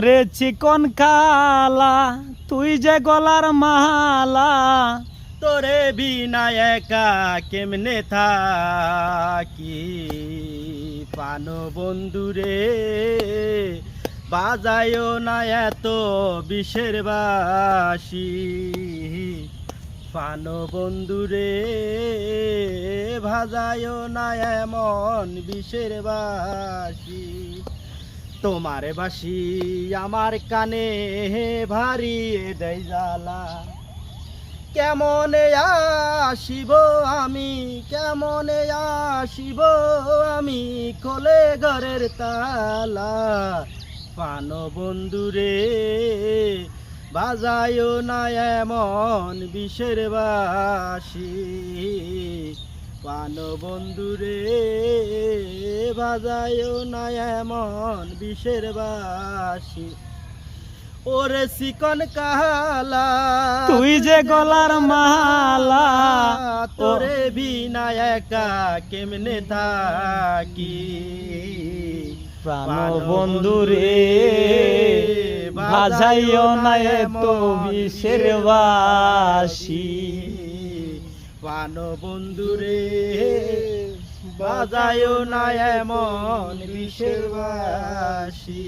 রে চিকন কালা তুই যে গলার মালা, তোরে বিনা একা কেমনে থাকি। পানো বন্ধুরে বাজায়ও না এত বিষের বাসি। পানো বন্ধুরে ভাজায়ও না এমন বিষের বাসি। তোমার বাসি আমার কানে ভারিয়ে দেয় জ্বালা। কেমনে আসিব আমি, কেমনে আসিব আমি, খোলে ঘরের তালা। পানো বন্ধুরে বাজায়ও না এমন বিষের বাসি। পানো বন্ধুরে বাজায়ও না এমন বিষের বাসি। ওরে চিকন কালা তুই যে গলার মালা, তোরে বিনা একা কেমনে থাকি। প্রাণ বন্ধুরে বাজাইও না এত বিষের বাসি। প্রাণ বন্ধুরে বাজায়ও না এমন বিষের বাসি।